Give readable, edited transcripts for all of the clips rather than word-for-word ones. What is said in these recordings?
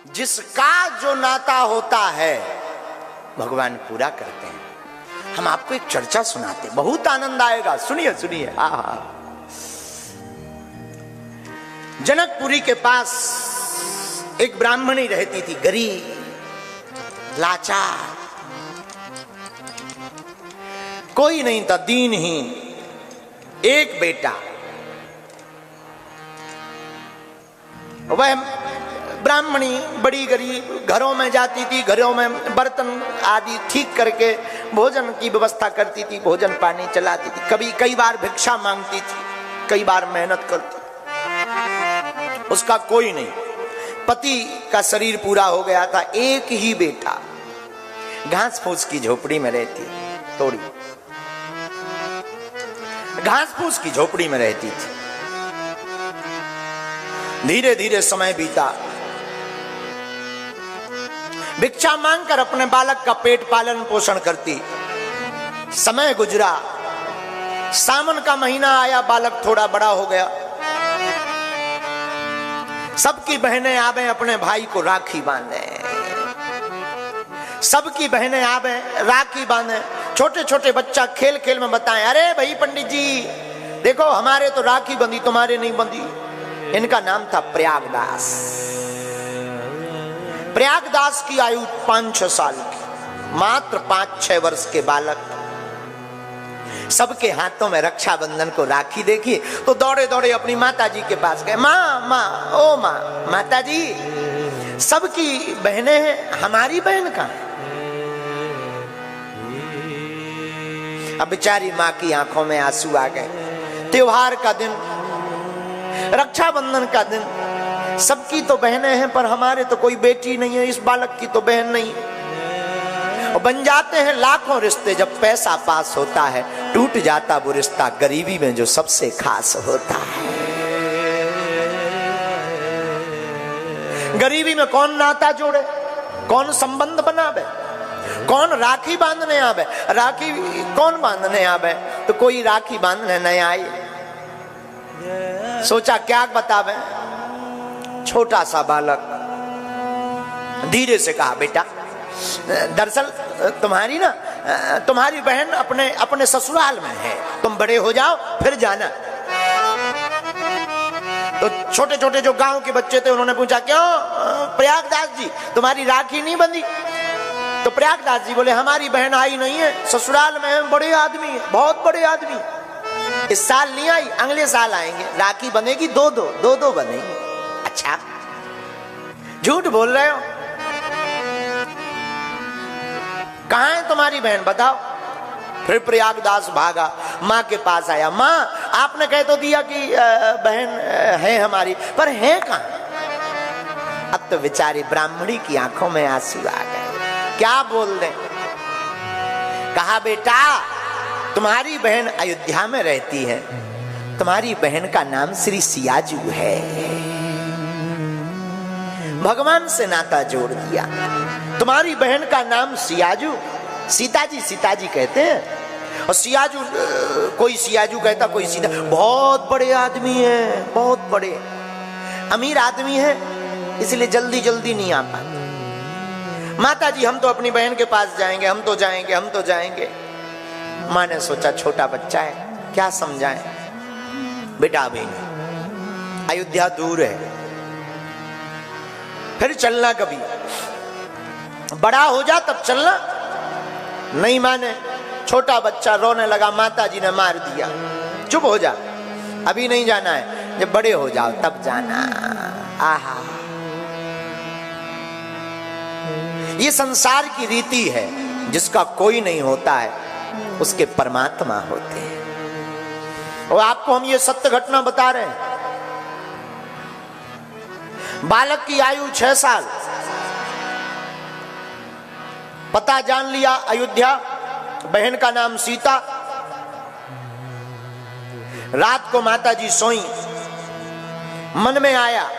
जिसका जो नाता होता है भगवान पूरा करते हैं। हम आपको एक चर्चा सुनाते, बहुत आनंद आएगा, सुनिए सुनिए। जनकपुरी के पास एक ब्राह्मणी रहती थी, गरीब लाचार, कोई नहीं था, दीनहीन, एक बेटा। वह ब्राह्मणी बड़ी गरीब, घरों में जाती थी, घरों में बर्तन आदि ठीक करके भोजन की व्यवस्था करती थी, भोजन पानी चलाती थी, कभी कई बार भिक्षा मांगती थी, कई बार मेहनत करती। उसका कोई नहीं, पति का शरीर पूरा हो गया था, एक ही बेटा, घास फूस की झोपड़ी में रहती, थोड़ी घास फूस की झोपड़ी में रहती थी। धीरे धीरे समय बीता, भिक्षा मांगकर अपने बालक का पेट पालन पोषण करती। समय गुजरा, सावन का महीना आया, बालक थोड़ा बड़ा हो गया। सबकी बहनें आवे अपने भाई को राखी बांधे, सबकी बहनें आवे राखी बांधे। छोटे छोटे बच्चा खेल खेल में बताएं, अरे भाई पंडित जी देखो हमारे तो राखी बंधी, तुम्हारे नहीं बंधी। इनका नाम था प्रयागदास। प्रयागदास की आयु 5-6 साल की, मात्र 5-6 वर्ष के बालक। सबके हाथों में रक्षाबंधन को राखी देखी तो दौड़े दौड़े अपनी माता जी के पास गए। माँ माँ, ओ माँ, माता जी सबकी बहनें हैं, हमारी बहन कहाँ है? अब बेचारी माँ की आंखों में आंसू आ गए। त्योहार का दिन, रक्षाबंधन का दिन, सबकी तो बहनें हैं पर हमारे तो कोई बेटी नहीं है, इस बालक की तो बहन नहीं। और बन जाते हैं लाखों रिश्ते, जब पैसा पास होता है टूट जाता वो रिश्ता गरीबी में जो सबसे खास होता है। गरीबी में कौन नाता जोड़े, कौन संबंध बनावे, कौन राखी बांधने आवे? राखी कौन बांधने आवे? तो कोई राखी बांधने नहीं आई। सोचा क्या बतावे? छोटा सा बालक धीरे से कहा, बेटा दरअसल तुम्हारी बहन अपने ससुराल में है, तुम बड़े हो जाओ फिर जाना। तो छोटे छोटे जो गांव के बच्चे थे उन्होंने पूछा, क्यों प्रयागदास जी तुम्हारी राखी नहीं बंधी? तो प्रयागदास जी बोले, हमारी बहन आई नहीं है, ससुराल में है, बड़े आदमी है, बहुत बड़े आदमी। इस साल नहीं आई, अगले साल आएंगे, राखी बनेगी, दो बनेगी। अच्छा झूठ बोल रहे हो, कहाँ है तुम्हारी बहन बताओ? फिर प्रयागदास भागा, माँ के पास आया। माँ आपने कह तो दिया कि बहन है हमारी, पर है कहाँ? अब तो बेचारी ब्राह्मणी की आंखों में आंसू आ गए। क्या बोल रहे? कहा, बेटा तुम्हारी बहन अयोध्या में रहती है, तुम्हारी बहन का नाम श्री सियाजू है। भगवान से नाता जोड़ दिया। तुम्हारी बहन का नाम सियाजू, सीताजी कहते हैं। और सियाजू, कोई सियाजू कहता, कोई सीता। बहुत बड़े आदमी है, बहुत बड़े अमीर आदमी है, इसलिए जल्दी जल्दी नहीं आ पाते। माता जी हम तो अपनी बहन के पास जाएंगे, हम तो जाएंगे। माँ ने सोचा छोटा बच्चा है, क्या समझाएं? बेटा अभी नहीं, अयोध्या दूर है, फिर चलना, कभी बड़ा हो जा तब चलना। नहीं माने, छोटा बच्चा रोने लगा, माता जी ने मार दिया, चुप हो जा, अभी नहीं जाना है, जब बड़े हो जाओ तब जाना। आहा, ये संसार की रीति है, जिसका कोई नहीं होता है उसके परमात्मा होते हैं। और आपको हम ये सत्य घटना बता रहे हैं। बालक की आयु 6 साल, पता जान लिया अयोध्या, बहन का नाम सीता। रात को माता जी सोई, मन में आया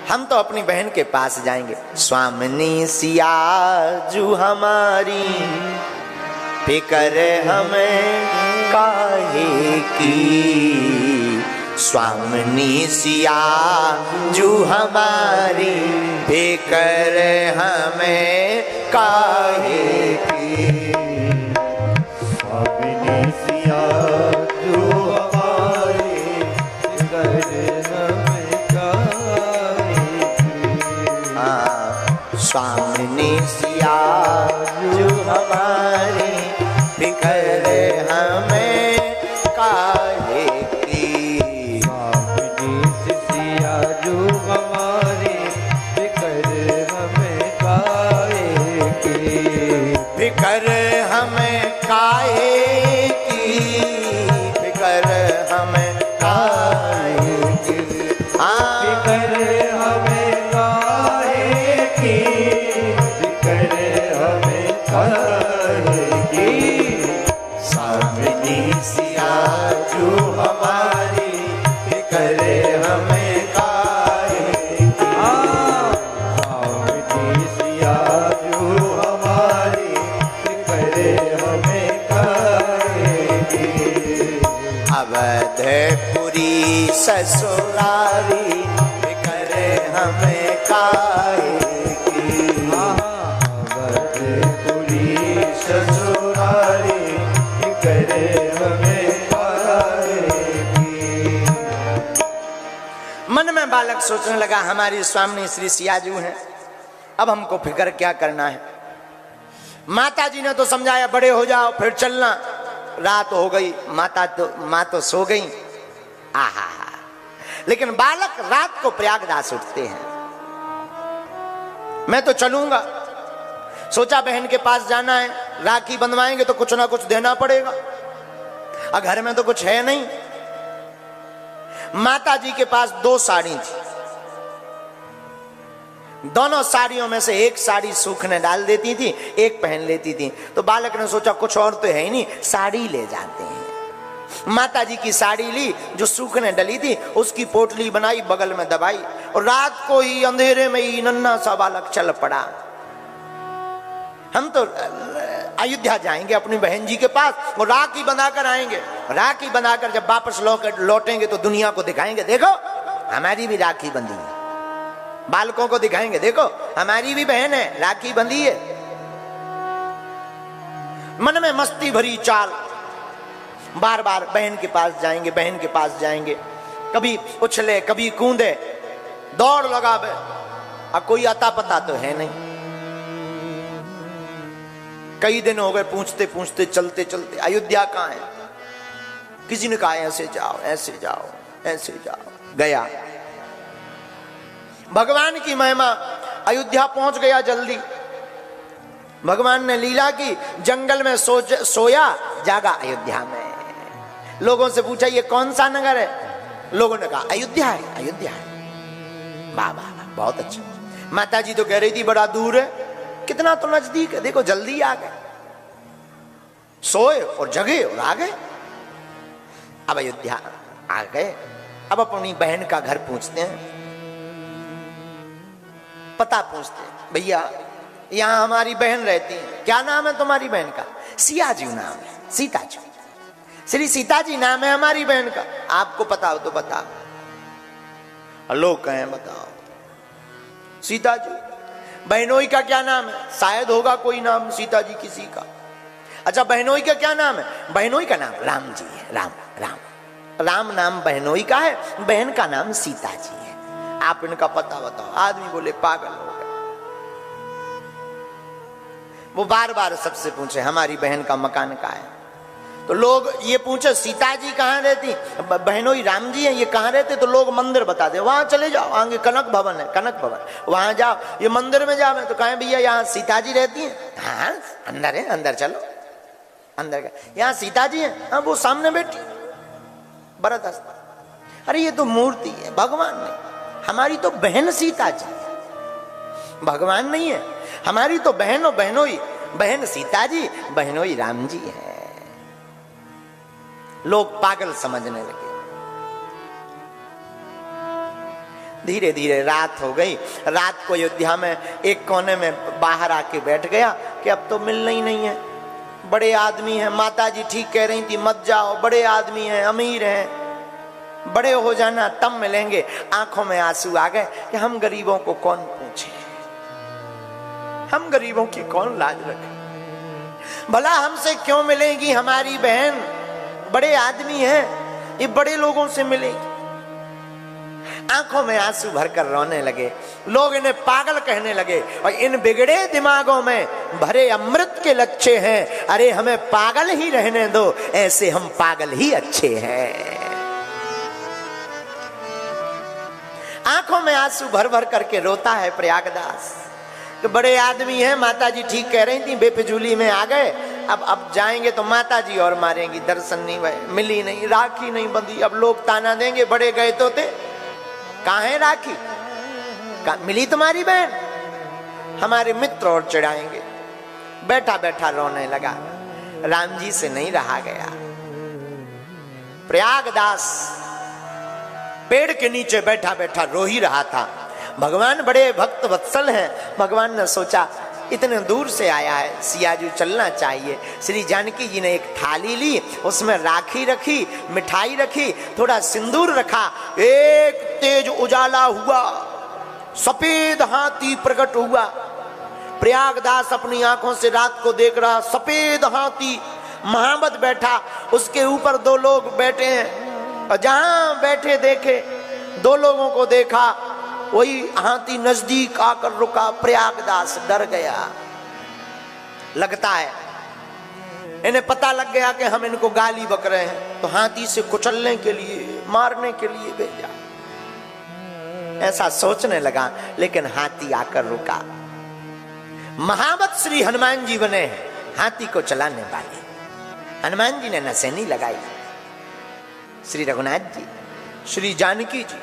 हम तो अपनी बहन के पास जाएंगे। स्वामिनी सियाजू हमारी, फिकर हमें काहे की, स्वामिनी सियाजू हमारी फिकर हमें काहे की। स्वामिनी सियाजू हमारी फिकर हमें काहे की। स्वामिनी सियाजू हमारी फिकर हमें काहे की। स्वामिनी सियाजू हमारी फिकर हमें काहे की। फिकर हमें काहे की, फिकर हमें काहे की। फिकर हमें काहे की, फिकर हमें काहे की। स्वामिनी सियाजू हमारी फिकर हमें काहे की। स्वामिनी सियाजू हमारी फिकर हमें काहे की। अवधपुरी ससुरारी फिकर हमें काहे की। अवधपुरी ससुरारी फिकर हमें काहे की। मन में बालक सोचने लगा हमारी स्वामिनी श्री सियाजू हैं, अब हमको फिक्र क्या करना है। माता जी ने तो समझाया बड़े हो जाओ फिर चलना। रात हो गई, माँ तो सो गई। आहा, लेकिन बालक रात को प्रयागराज उठते हैं। मैं तो चलूंगा, सोचा बहन के पास जाना है, राखी बंधवाएंगे तो कुछ ना कुछ देना पड़ेगा, और घर में तो कुछ है नहीं। माता जी के पास 2 साड़ी थी, दोनों साड़ियों में से एक साड़ी सूखने डाल देती थी, एक पहन लेती थी। तो बालक ने सोचा कुछ और तो है ही नहीं, साड़ी ले जाते हैं। माता जी की साड़ी ली जो सूखने डली थी, उसकी पोटली बनाई, बगल में दबाई, और रात को ही अंधेरे में ही नन्हा सा बालक चल पड़ा। हम तो अयोध्या जाएंगे अपनी बहन जी के पास, वो राखी बनाकर आएंगे। राखी बनाकर जब वापस लौटेंगे तो दुनिया को दिखाएंगे, देखो हमारी भी राखी बंधी है। बालकों को दिखाएंगे, देखो हमारी भी बहन है, राखी बंधी है। मन में मस्ती भरी चाल, बार बार बहन के पास जाएंगे, बहन के पास जाएंगे। कभी उछले कभी कूदे, दौड़ लगावे, और कोई अता पता तो है नहीं। कई दिन हो गए पूछते पूछते, चलते चलते, अयोध्या कहाँ है। किसी ने कहा ऐसे जाओ, ऐसे जाओ, ऐसे जाओ। गया, भगवान की महिमा, अयोध्या पहुंच गया जल्दी। भगवान ने लीला की, जंगल में सोया जागा अयोध्या में। लोगों से पूछा ये कौन सा नगर है, लोगों ने कहा अयोध्या है, अयोध्या है। वाह वाह वाह, बहुत अच्छा। माता जी तो कह रही थी बड़ा दूर है, कितना तो नजदीक है, देखो जल्दी आ गए। सोए और जगे और आ गए। अब अयोध्या आ गए, अब अपनी बहन का घर पूछते हैं, पता पूछते हैं, भैया यहां हमारी बहन रहती है, क्या नाम है तुम्हारी बहन का। सियाजू नाम है, सीताजू, श्री सीताजी नाम है हमारी बहन का, आपको पता हो तो बताओ। लोग कहें बताओ। सीताजू, बहनोई का क्या नाम है, शायद होगा कोई नाम सीता जी किसी का। अच्छा बहनोई का क्या नाम है, बहनोई का नाम राम जी है, राम राम राम नाम बहनोई का है, बहन का नाम सीता जी है, आप इनका पता बताओ। आदमी बोले पागल हो गए। वो बार बार सबसे पूछे हमारी बहन का मकान कहाँ है। तो लोग ये पूछे सीता जी कहाँ रहती, बहनोई राम जी हैं, ये कहाँ रहते। तो लोग मंदिर बता दे, वहां चले जाओ, आगे कनक भवन है, कनक भवन, वहां जाओ, ये मंदिर में जाओ। तो कहें भैया यहाँ सीता जी रहती हैं, हाँ अंदर है, अंदर चलो, अंदर का यहाँ सीता जी हैं, हाँ वो सामने बैठी भरत हस्ता। अरे ये तो मूर्ति है, भगवान नहीं, हमारी तो बहन सीता जी है, भगवान नहीं है। हमारी तो बहन, बहनोई, बहन सीता जी, बहनोई राम जी है। लोग पागल समझने लगे। धीरे धीरे रात हो गई। रात को अयोध्या में एक कोने में बाहर आके बैठ गया कि अब तो मिलना ही नहीं है, बड़े आदमी हैं। माता जी ठीक कह रही थी मत जाओ, बड़े आदमी हैं, अमीर हैं, बड़े हो जाना तब मिलेंगे। आंखों में आंसू आ गए कि हम गरीबों को कौन पूछे, हम गरीबों की कौन लाज रखे, भला हमसे क्यों मिलेगी हमारी बहन, बड़े आदमी हैं, ये बड़े लोगों से मिलेगी। आंखों में आंसू भरकर रोने लगे। लोग इन्हें पागल कहने लगे और इन बिगड़े दिमागों में भरे अमृत के लच्छे हैं, अरे हमें पागल ही रहने दो, ऐसे हम पागल ही अच्छे हैं। आंखों में आंसू भर भर करके रोता है प्रयागदास। तो बड़े आदमी हैं, माताजी ठीक कह रही थी, बेफिजूली में आ गए, अब जाएंगे तो माताजी और मारेंगी, दर्शन नहीं हुए, मिली नहीं, राखी नहीं बंधी, अब लोग ताना देंगे, बड़े गए तो थे, कहाँ है राखी, मिली तुम्हारी बहन, हमारे मित्र और चिढ़ाएंगे। बैठा बैठा रोने लगा, राम जी से नहीं रहा गया। प्रयागदास पेड़ के नीचे बैठा बैठा रो ही रहा था। भगवान बड़े भक्त वत्सल हैं, भगवान ने सोचा इतने दूर से आया है, सियाजू चलना चाहिए। श्री जानकी जी ने एक थाली ली, उसमें राखी रखी, मिठाई रखी, थोड़ा सिंदूर रखा, एक तेज उजाला हुआ, सफेद हाथी प्रकट हुआ। प्रयागदास अपनी आंखों से रात को देख रहा, सफेद हाथी महाबत बैठा, उसके ऊपर दो लोग बैठे हैं, और जहां बैठे देखे, दो लोगों को देखा, वही हाथी नजदीक आकर रुका। प्रयागदास डर गया, लगता है इन्हें पता लग गया कि हम इनको गाली बक रहे हैं, तो हाथी से कुचलने के लिए, मारने के लिए भेजा, ऐसा सोचने लगा। लेकिन हाथी आकर रुका। महावत श्री हनुमान जी बने हैं हाथी को चलाने वाले। हनुमान जी ने नसेनी लगाई, श्री रघुनाथ जी, श्री जानकी जी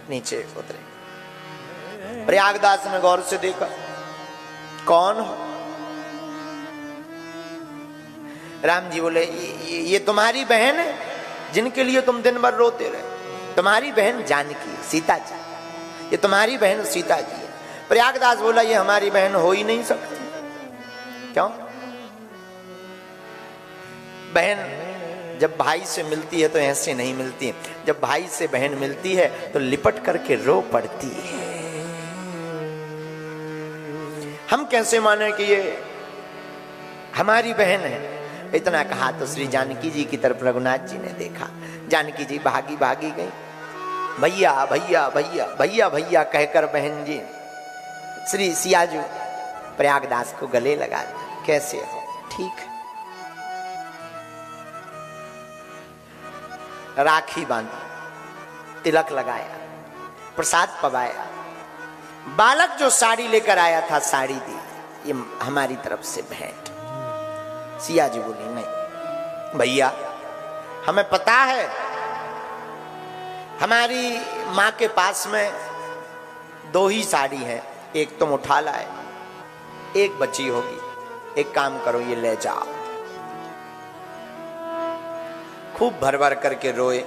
नीचे उतरे। प्रयागदास ने गौर से देखा, कौन हो? राम जी बोले, ये तुम्हारी बहन है जिनके लिए तुम दिन भर रोते रहे, तुम्हारी बहन जानकी, सीता जी, ये तुम्हारी बहन सीता जी है। प्रयागदास बोला, ये हमारी बहन हो ही नहीं सकती। क्यों? बहन जब भाई से मिलती है तो ऐसे नहीं मिलती है, जब भाई से बहन मिलती है तो लिपट करके रो पड़ती है। हम कैसे माने कि ये हमारी बहन है? इतना कहा तो श्री जानकी जी की तरफ रघुनाथ जी ने देखा। जानकी जी भागी भागी गई, भैया भैया भैया भैया भैया कहकर बहन जी श्री सियाजू प्रयागदास को गले लगा, कैसे हो? ठीक। राखी बांधी, तिलक लगाया, प्रसाद पवाया, बालक जो साड़ी लेकर आया था साड़ी दी, ये हमारी तरफ से भेंट। सिया जी बोली, नहीं भैया, हमें पता है हमारी माँ के पास में दो ही साड़ी है, एक तुम उठा लाए, एक बची होगी, एक काम करो ये ले जाओ। खूब भर भर करके रोए।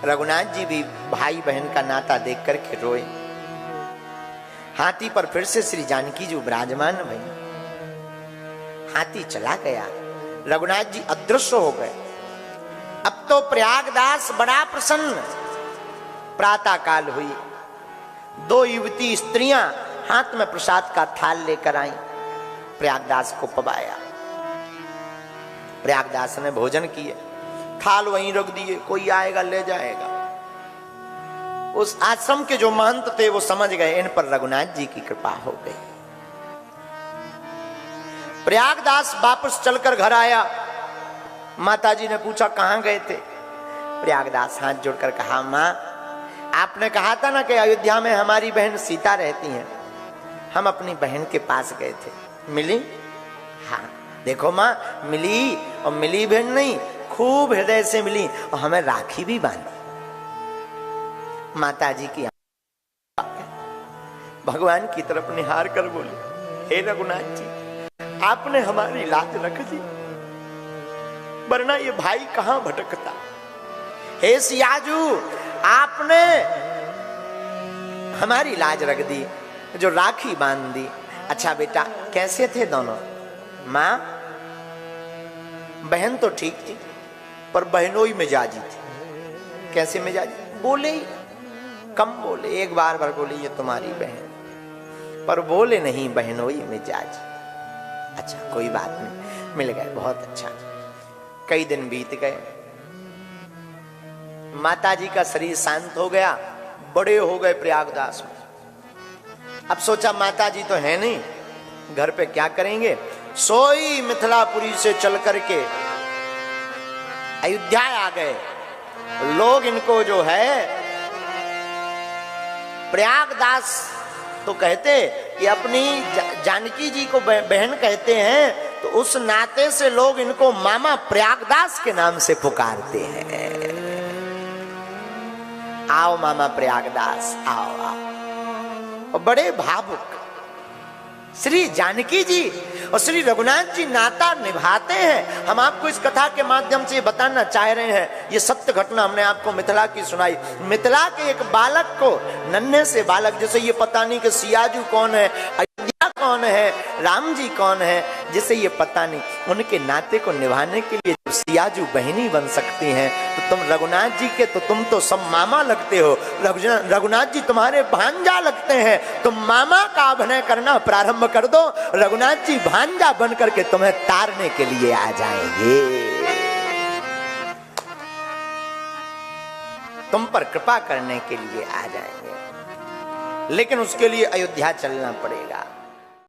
रघुनाथ जी भी भाई बहन का नाता देख करके रोए। हाथी पर फिर से श्री जानकी जी विराजमान भई। हाथी चला गया, रघुनाथ जी अदृश्य हो गए। अब तो प्रयागदास बड़ा प्रसन्न। प्रातः काल हुई, दो युवती स्त्रियां हाथ में प्रसाद का थाल लेकर आई, प्रयागदास को पवाया। प्रयागदास ने भोजन किए, थाल वहीं रख दिए, कोई आएगा ले जाएगा। उस आश्रम के जो महंत थे वो समझ गए इन पर रघुनाथ जी की कृपा हो गई। प्रयागदास वापस चलकर घर आया। माताजी ने पूछा कहां गए थे? प्रयागदास हाथ जोड़कर कहा, मां आपने कहा था ना कि अयोध्या में हमारी बहन सीता रहती हैं, हम अपनी बहन के पास गए थे, मिली? हाँ देखो मां, मिली, और मिली बहन नहीं, खूब हृदय से मिली, और हमें राखी भी बांधी। माताजी की भगवान की तरफ निहार कर बोली, हे रघुनाथ जी, आपने हमारी लाज रख दी, वरना ये भाई कहां भटकता। हे सियाजू, आपने हमारी लाज रख दी, जो राखी बांध दी। अच्छा बेटा, कैसे थे दोनों? मां, बहन तो ठीक थी, पर बहनोई मिजाजी थी। कैसे मिजाज? बोले ही कम बोले, एक बार भर बोले ये तुम्हारी बहन, पर बोले नहीं बहनोई मिजाज। अच्छा कोई बात नहीं, मिल गए, बहुत अच्छा। कई दिन बीत गए, माताजी का शरीर शांत हो गया, बड़े हो गए प्रयागदास में। अब सोचा माताजी तो है नहीं, घर पे क्या करेंगे? सोई मिथिलापुरी से चल करके अयोध्या आ गए। लोग इनको जो है प्रयागदास तो कहते कि अपनी जानकी जी को बहन कहते हैं, तो उस नाते से लोग इनको मामा प्रयागदास के नाम से पुकारते हैं। आओ मामा प्रयागदास, आओ आओ। और बड़े भावुक श्री जानकी जी और श्री रघुनाथ जी नाता निभाते हैं। हम आपको इस कथा के माध्यम से बताना चाह रहे हैं, ये सत्य घटना हमने आपको मिथिला की सुनाई। मिथिला के एक बालक को, नन्हे से बालक, जैसे ये पता नहीं कि सियाजू कौन है, अयोध्या कौन है, राम जी कौन है, जिसे ये पता नहीं, उनके नाते को निभाने के लिए जब सियाजू बहनी बन सकती हैं, तो तुम रघुनाथ जी के तो तुम तो सब मामा लगते हो, रघुनाथ जी तुम्हारे भांजा लगते हैं, तुम मामा का अभिनय करना प्रारंभ कर दो, रघुनाथ जी भांजा बन करके तुम्हें तारने के लिए आ जाएंगे, तुम पर कृपा करने के लिए आ जाएंगे। लेकिन उसके लिए अयोध्या चलना पड़ेगा।